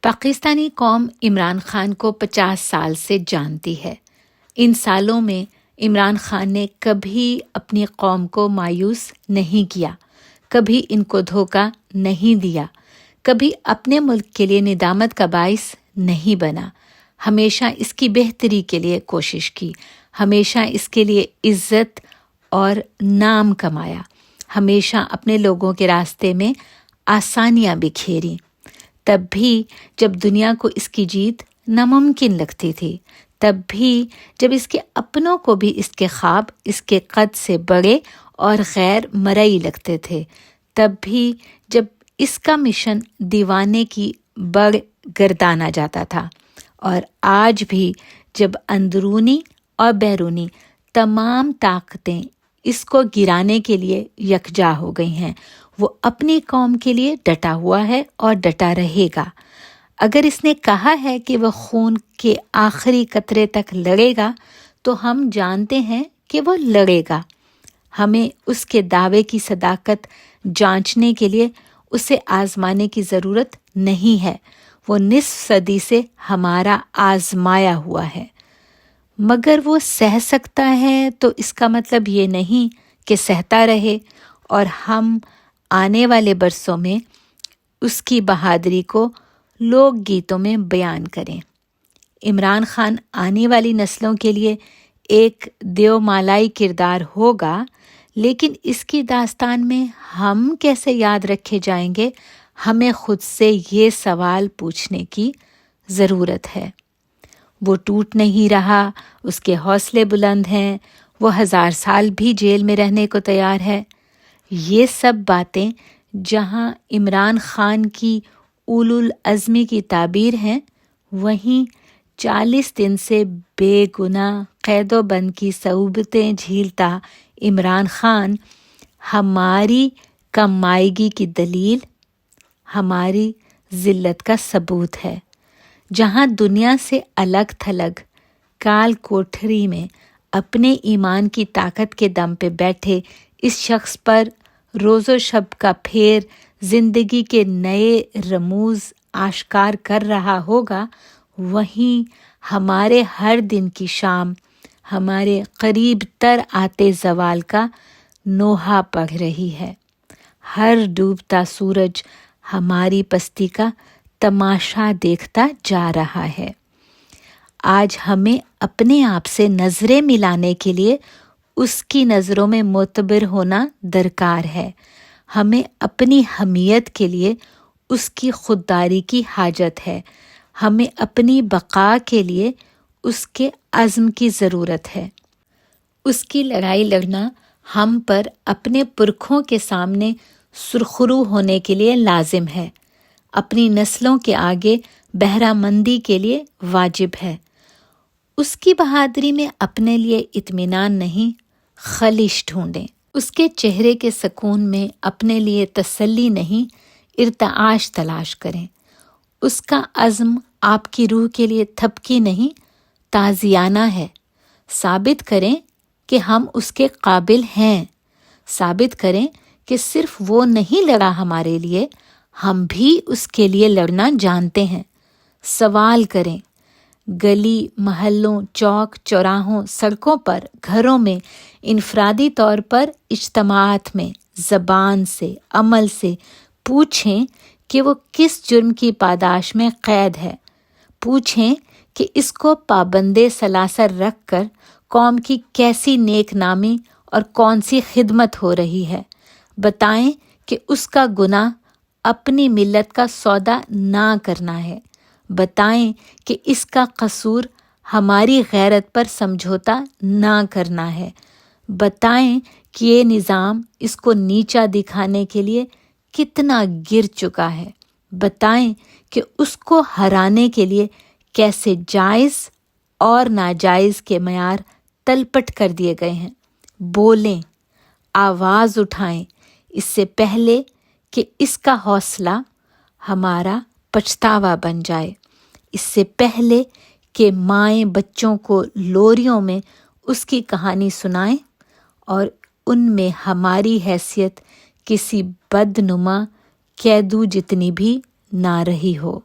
پاکستانی قوم عمران خان کو 50 سال سے جانتی ہے۔ ان سالوں میں عمران خان نے کبھی اپنی قوم کو مایوس نہیں کیا، کبھی ان کو دھوکہ نہیں دیا، کبھی اپنے ملک کے لیے ندامت کا باعث نہیں بنا، ہمیشہ اس کی بہتری کے لیے کوشش کی، ہمیشہ اس کے لیے عزت اور نام کمایا، ہمیشہ اپنے لوگوں کے راستے میں آسانیاں بکھیری۔ تب بھی جب دنیا کو اس کی جیت ناممکن لگتی تھی، تب بھی جب اس کے اپنوں کو بھی اس کے خواب اس کے قد سے بڑے اور غیر مرئی لگتے تھے، تب بھی جب اس کا مشن دیوانے کی بڑ گردانا جاتا تھا، اور آج بھی جب اندرونی اور بیرونی تمام طاقتیں اس کو گرانے کے لیے یکجا ہو گئی ہیں، وہ اپنی قوم کے لیے ڈٹا ہوا ہے اور ڈٹا رہے گا۔ اگر اس نے کہا ہے کہ وہ خون کے آخری قطرے تک لڑے گا، تو ہم جانتے ہیں کہ وہ لڑے گا۔ ہمیں اس کے دعوے کی صداقت جانچنے کے لیے اسے آزمانے کی ضرورت نہیں ہے، وہ نصف صدی سے ہمارا آزمایا ہوا ہے۔ مگر وہ سہ سکتا ہے تو اس کا مطلب یہ نہیں کہ سہتا رہے اور ہم آنے والے برسوں میں اس کی بہادری کو لوک گیتوں میں بیان کریں۔ عمران خان آنے والی نسلوں کے لیے ایک دیومالائی کردار ہوگا، لیکن اس کی داستان میں ہم کیسے یاد رکھے جائیں گے، ہمیں خود سے یہ سوال پوچھنے کی ضرورت ہے۔ وہ ٹوٹ نہیں رہا، اس کے حوصلے بلند ہیں، وہ 1000 سال بھی جیل میں رہنے کو تیار ہے۔ یہ سب باتیں جہاں عمران خان کی اولو العزمی کی تعبیر ہیں، وہیں 40 دن سے بے گناہ قید و بند کی صعوبتیں جھیلتا عمران خان ہماری کم مائیگی کی دلیل، ہماری ذلت کا ثبوت ہے۔ جہاں دنیا سے الگ تھلگ کال کوٹھری میں اپنے ایمان کی طاقت کے دم پہ بیٹھے اس شخص پر روز و شب کا پھیر زندگی کے نئے رموز آشکار کر رہا ہوگا، وہیں ہمارے ہر دن کی شام ہمارے قریب تر آتے زوال کا نوحہ پڑھ رہی ہے۔ ہر ڈوبتا سورج ہماری پستی کا تماشا دیکھتا جا رہا ہے۔ آج ہمیں اپنے آپ سے نظریں ملانے کے لیے اس کی نظروں میں معتبر ہونا درکار ہے۔ ہمیں اپنی حمیت کے لیے اس کی خودداری کی حاجت ہے۔ ہمیں اپنی بقا کے لیے اس کے عزم کی ضرورت ہے۔ اس کی لڑائی لڑنا ہم پر اپنے پرکھوں کے سامنے سرخرو ہونے کے لیے لازم ہے، اپنی نسلوں کے آگے بہرہ مندی کے لیے واجب ہے۔ اس کی بہادری میں اپنے لیے اطمینان نہیں، خلش ڈھونڈیں۔ اس کے چہرے کے سکون میں اپنے لیے تسلی نہیں، ارتعاش تلاش کریں۔ اس کا عزم آپ کی روح کے لیے تھپکی نہیں، تازیانہ ہے۔ ثابت کریں کہ ہم اس کے قابل ہیں، ثابت کریں کہ صرف وہ نہیں لڑا ہمارے لیے، ہم بھی اس کے لیے لڑنا جانتے ہیں۔ سوال کریں، گلی محلوں، چوک چوراہوں، سڑکوں پر، گھروں میں، انفرادی طور پر اجتماعات میں، زبان سے، عمل سے پوچھیں کہ وہ کس جرم کی پاداش میں قید ہے۔ پوچھیں کہ اس کو پابندِ سلاسل رکھ کر قوم کی کیسی نیک نامی اور کون سی خدمت ہو رہی ہے۔ بتائیں کہ اس کا گناہ اپنی ملت کا سودا نہ کرنا ہے۔ بتائیں کہ اس کا قصور ہماری غیرت پر سمجھوتا نہ کرنا ہے۔ بتائیں کہ یہ نظام اس کو نیچا دکھانے کے لیے کتنا گر چکا ہے۔ بتائیں کہ اس کو ہرانے کے لیے کیسے جائز اور ناجائز کے معیار تلپٹ کر دیے گئے ہیں۔ بولیں، آواز اٹھائیں، اس سے پہلے کہ اس کا حوصلہ ہمارا پچھتاوا بن جائے، اس سے پہلے کہ مائیں بچوں کو لوریوں میں اس کی کہانی سنائیں اور ان میں ہماری حیثیت کسی بدنما قیدو جتنی بھی نہ رہی ہو۔